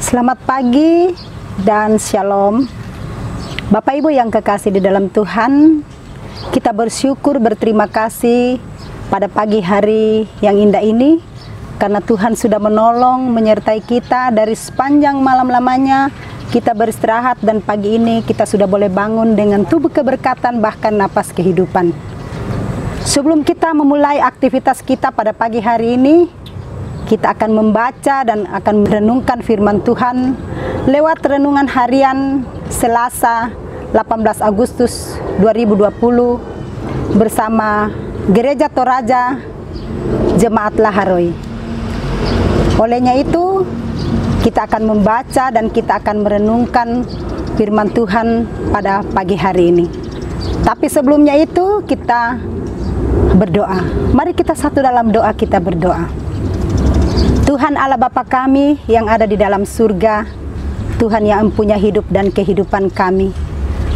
Selamat pagi dan shalom. Bapak Ibu yang kekasih di dalam Tuhan, kita bersyukur berterima kasih pada pagi hari yang indah ini karena Tuhan sudah menolong menyertai kita dari sepanjang malam lamanya. Kita beristirahat dan pagi ini kita sudah boleh bangun dengan tubuh keberkatan bahkan napas kehidupan. Sebelum kita memulai aktivitas kita pada pagi hari ini, kita akan membaca dan akan merenungkan firman Tuhan lewat renungan harian Selasa 18 Agustus 2020 bersama Gereja Toraja Jemaat Laharoi. Olehnya itu, kita akan membaca dan kita akan merenungkan firman Tuhan pada pagi hari ini. Tapi sebelumnya itu kita berdoa. Mari kita satu dalam doa, kita berdoa. Tuhan Allah Bapa kami yang ada di dalam surga, Tuhan yang mempunyai hidup dan kehidupan kami.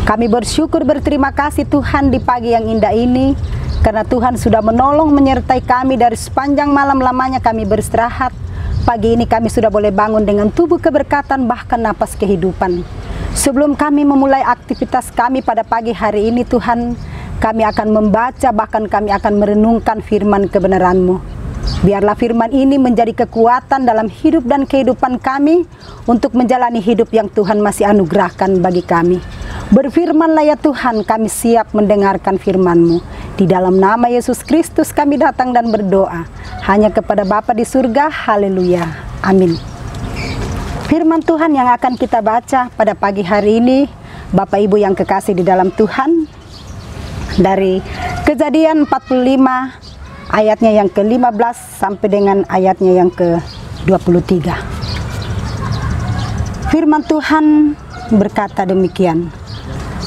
Kami bersyukur berterima kasih Tuhan di pagi yang indah ini, karena Tuhan sudah menolong menyertai kami dari sepanjang malam lamanya kami beristirahat. Pagi ini kami sudah boleh bangun dengan tubuh keberkatan bahkan napas kehidupan. Sebelum kami memulai aktivitas kami pada pagi hari ini Tuhan, kami akan membaca bahkan kami akan merenungkan firman kebenaran-Mu. Biarlah firman ini menjadi kekuatan dalam hidup dan kehidupan kami untuk menjalani hidup yang Tuhan masih anugerahkan bagi kami. Berfirmanlah ya Tuhan, kami siap mendengarkan firman-Mu. Di dalam nama Yesus Kristus kami datang dan berdoa hanya kepada Bapa di surga. Haleluya. Amin. Firman Tuhan yang akan kita baca pada pagi hari ini, Bapak Ibu yang kekasih di dalam Tuhan, dari Kejadian 45 ayatnya yang ke-15 sampai dengan ayatnya yang ke-23. Firman Tuhan berkata demikian.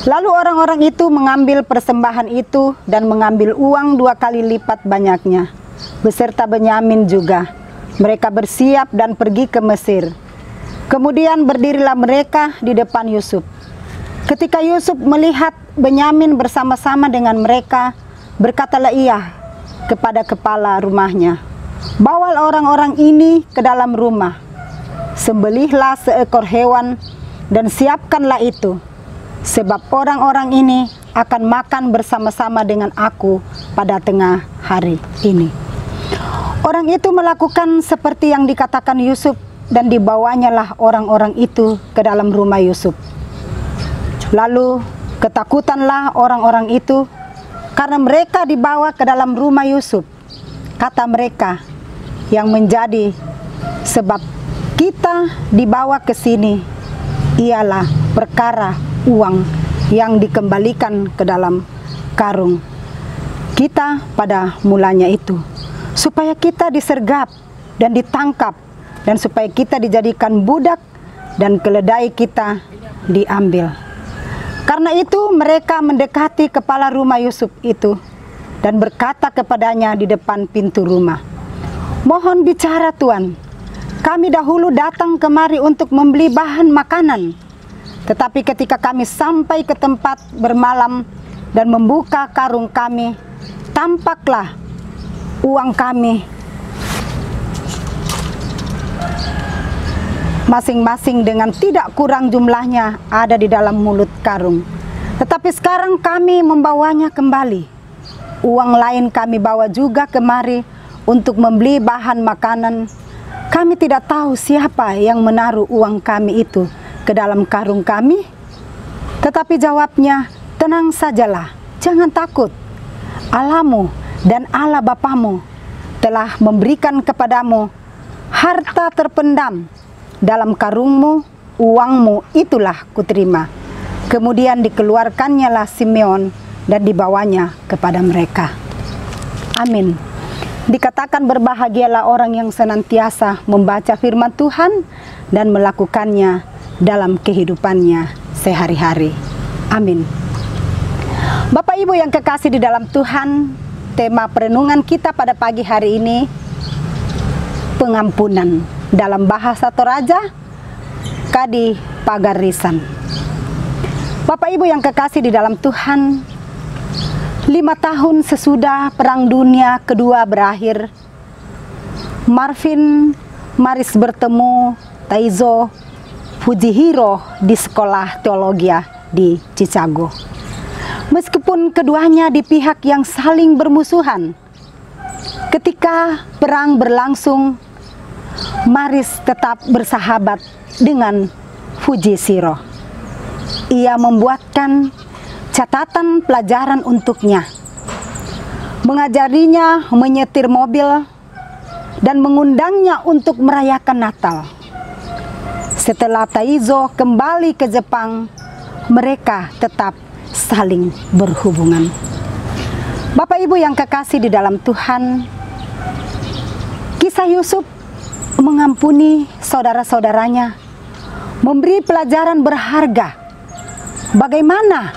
Lalu orang-orang itu mengambil persembahan itu dan mengambil uang 2 kali lipat banyaknya, beserta Benyamin juga. Mereka bersiap dan pergi ke Mesir. Kemudian berdirilah mereka di depan Yusuf. Ketika Yusuf melihat Benyamin bersama-sama dengan mereka, berkatalah ia kepada kepala rumahnya, "Bawalah orang-orang ini ke dalam rumah, sembelihlah seekor hewan dan siapkanlah itu, sebab orang-orang ini akan makan bersama-sama dengan aku pada tengah hari ini." Orang itu melakukan seperti yang dikatakan Yusuf dan dibawanyalah orang-orang itu ke dalam rumah Yusuf. Lalu ketakutanlah orang-orang itu karena mereka dibawa ke dalam rumah Yusuf. Kata mereka yang menjadi sebab kita dibawa ke sini ialah perkara uang yang dikembalikan ke dalam karung kita pada mulanya itu, supaya kita disergap dan ditangkap, dan supaya kita dijadikan budak dan keledai kita diambil. Karena itu mereka mendekati kepala rumah Yusuf itu dan berkata kepadanya di depan pintu rumah, "Mohon bicara Tuan, kami dahulu datang kemari untuk membeli bahan makanan. Tetapi ketika kami sampai ke tempat bermalam dan membuka karung kami, tampaklah uang kami masing-masing dengan tidak kurang jumlahnya ada di dalam mulut karung. Tetapi sekarang kami membawanya kembali. Uang lain kami bawa juga kemari untuk membeli bahan makanan. Kami tidak tahu siapa yang menaruh uang kami itu ke dalam karung kami." Tetapi jawabnya, "Tenang sajalah, jangan takut. Allahmu dan Allah Bapamu telah memberikan kepadamu harta terpendam. Dalam karungmu, uangmu itulah kuterima." Kemudian dikeluarkannyalah Simeon dan dibawanya kepada mereka. Amin. Dikatakan berbahagialah orang yang senantiasa membaca firman Tuhan dan melakukannya dalam kehidupannya sehari-hari. Amin. Bapak Ibu yang kekasih di dalam Tuhan, tema perenungan kita pada pagi hari ini, pengampunan. Dalam bahasa Toraja, Kadi Pagarisan. Bapak Ibu yang kekasih di dalam Tuhan, 5 tahun sesudah Perang Dunia Kedua berakhir, Marvin Maris bertemu Taizo Fujihiro di sekolah teologi di Chicago. Meskipun keduanya di pihak yang saling bermusuhan, ketika perang berlangsung, Maris tetap bersahabat dengan Fujishiro. Ia membuatkan catatan pelajaran untuknya, mengajarinya menyetir mobil, dan mengundangnya untuk merayakan Natal. Setelah Taizo kembali ke Jepang, mereka tetap saling berhubungan. Bapak Ibu yang kekasih di dalam Tuhan, kisah Yusuf mengampuni saudara-saudaranya, memberi pelajaran berharga bagaimana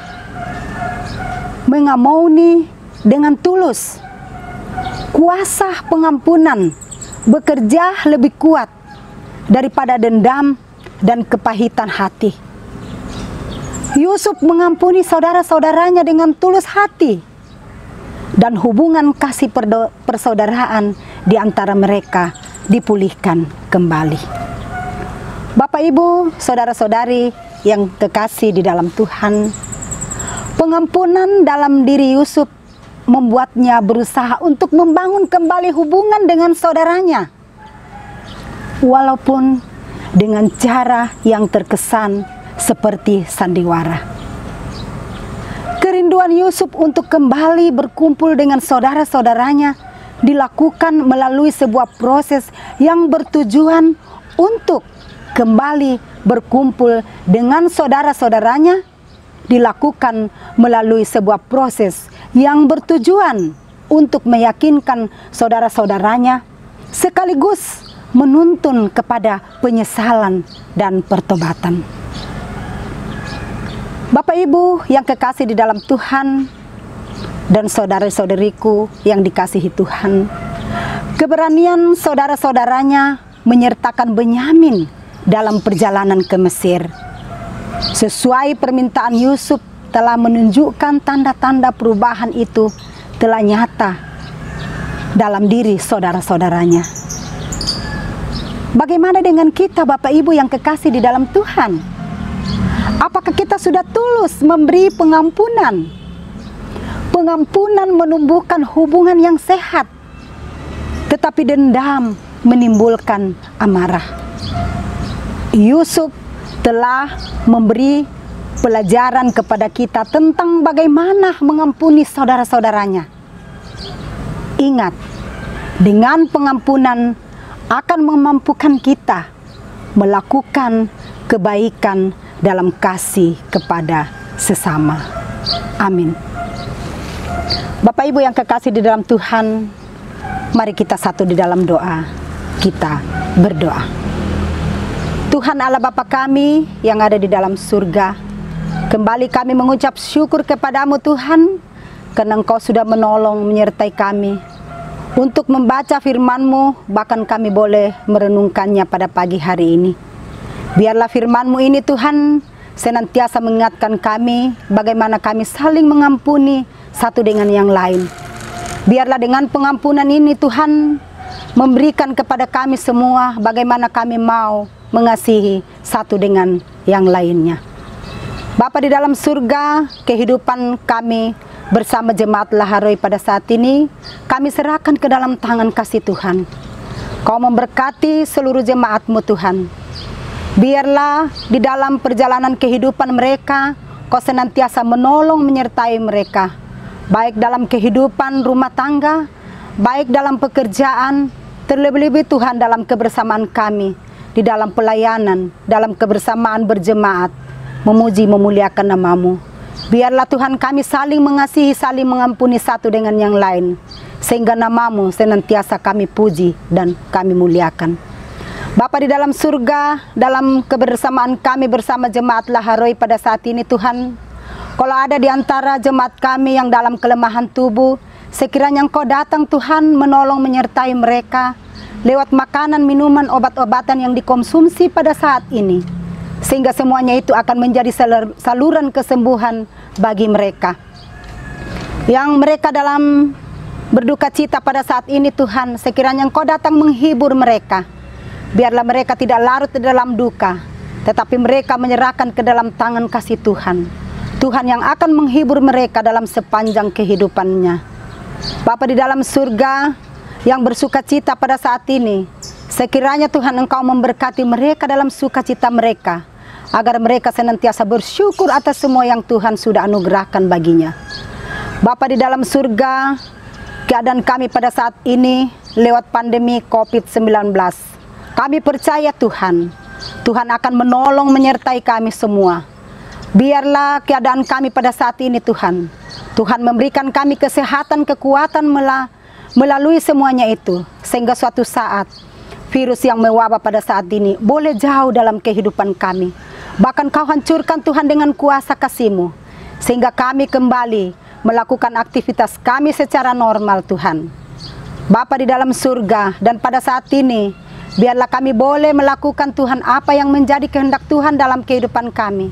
mengampuni dengan tulus. Kuasa pengampunan bekerja lebih kuat daripada dendam dan kepahitan hati. Yusuf mengampuni saudara-saudaranya dengan tulus hati, dan hubungan kasih persaudaraan di antara mereka dipulihkan kembali. Bapak Ibu, saudara-saudari yang kekasih di dalam Tuhan, pengampunan dalam diri Yusuf membuatnya berusaha untuk membangun kembali hubungan dengan saudaranya, walaupun dengan cara yang terkesan seperti sandiwara. Kerinduan Yusuf untuk kembali berkumpul dengan saudara-saudaranya dilakukan melalui sebuah proses yang bertujuan untuk kembali berkumpul dengan saudara-saudaranya, dilakukan melalui sebuah proses yang bertujuan untuk meyakinkan saudara-saudaranya, sekaligus menuntun kepada penyesalan dan pertobatan. Bapak Ibu yang kekasih di dalam Tuhan, dan saudara-saudariku yang dikasihi Tuhan, keberanian saudara-saudaranya menyertakan Benyamin dalam perjalanan ke Mesir. Sesuai permintaan Yusuf, telah menunjukkan tanda-tanda perubahan itu telah nyata dalam diri saudara-saudaranya. Bagaimana dengan kita, Bapak Ibu yang kekasih di dalam Tuhan? Apakah kita sudah tulus memberi pengampunan? Pengampunan menumbuhkan hubungan yang sehat, tetapi dendam menimbulkan amarah. Yusuf telah memberi pelajaran kepada kita tentang bagaimana mengampuni saudara-saudaranya. Ingat, dengan pengampunan akan memampukan kita melakukan kebaikan dalam kasih kepada sesama. Amin. Bapak Ibu yang kekasih di dalam Tuhan, mari kita satu di dalam doa. Kita berdoa. Tuhan Allah Bapa kami yang ada di dalam surga, kembali kami mengucap syukur kepadamu Tuhan, karena Engkau sudah menolong menyertai kami untuk membaca firman-Mu, bahkan kami boleh merenungkannya pada pagi hari ini. Biarlah firman-Mu ini Tuhan senantiasa mengingatkan kami bagaimana kami saling mengampuni satu dengan yang lain. Biarlah dengan pengampunan ini Tuhan memberikan kepada kami semua bagaimana kami mau mengasihi satu dengan yang lainnya. Bapa di dalam surga, kehidupan kami bersama jemaat Laharoi pada saat ini kami serahkan ke dalam tangan kasih Tuhan. Kau memberkati seluruh jemaat-Mu Tuhan. Biarlah di dalam perjalanan kehidupan mereka, Kau senantiasa menolong menyertai mereka, baik dalam kehidupan rumah tangga, baik dalam pekerjaan, terlebih-lebih Tuhan dalam kebersamaan kami, di dalam pelayanan, dalam kebersamaan berjemaat, memuji memuliakan nama-Mu. Biarlah Tuhan kami saling mengasihi, saling mengampuni satu dengan yang lain, sehingga nama-Mu senantiasa kami puji dan kami muliakan. Bapa di dalam surga, dalam kebersamaan kami bersama jemaat Laharoi pada saat ini Tuhan, kalau ada di antara jemaat kami yang dalam kelemahan tubuh, sekiranya Engkau datang Tuhan menolong menyertai mereka lewat makanan, minuman, obat-obatan yang dikonsumsi pada saat ini, sehingga semuanya itu akan menjadi saluran kesembuhan bagi mereka. Yang mereka dalam berduka cita pada saat ini Tuhan, sekiranya Engkau datang menghibur mereka. Biarlah mereka tidak larut di dalam duka, tetapi mereka menyerahkan ke dalam tangan kasih Tuhan. Tuhan yang akan menghibur mereka dalam sepanjang kehidupannya. Bapa di dalam surga yang bersuka cita pada saat ini, sekiranya Tuhan Engkau memberkati mereka dalam sukacita mereka, agar mereka senantiasa bersyukur atas semua yang Tuhan sudah anugerahkan baginya. Bapa di dalam surga, keadaan kami pada saat ini lewat pandemi COVID-19, kami percaya Tuhan akan menolong menyertai kami semua. Biarlah keadaan kami pada saat ini Tuhan memberikan kami kesehatan, kekuatan melalui semuanya itu, sehingga suatu saat virus yang mewabah pada saat ini boleh jauh dalam kehidupan kami. Bahkan Kau hancurkan Tuhan dengan kuasa kasih-Mu, sehingga kami kembali melakukan aktivitas kami secara normal Tuhan. Bapa di dalam surga, dan pada saat ini biarlah kami boleh melakukan Tuhan apa yang menjadi kehendak Tuhan dalam kehidupan kami.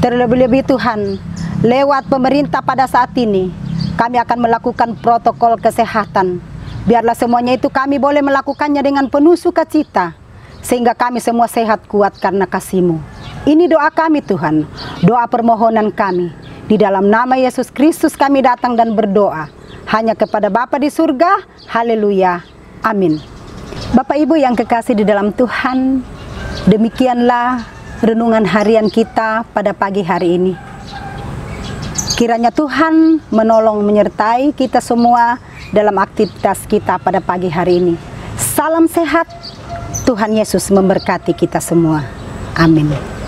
Terlebih-lebih Tuhan, lewat pemerintah pada saat ini, kami akan melakukan protokol kesehatan. Biarlah semuanya itu kami boleh melakukannya dengan penuh sukacita, sehingga kami semua sehat kuat karena kasih-Mu. Ini doa kami Tuhan, doa permohonan kami. Di dalam nama Yesus Kristus kami datang dan berdoa, hanya kepada Bapa di surga. Haleluya, amin. Bapak Ibu yang kekasih di dalam Tuhan, demikianlah renungan harian kita pada pagi hari ini. Kiranya Tuhan menolong menyertai kita semua dalam aktivitas kita pada pagi hari ini. Salam sehat, Tuhan Yesus memberkati kita semua. Amin.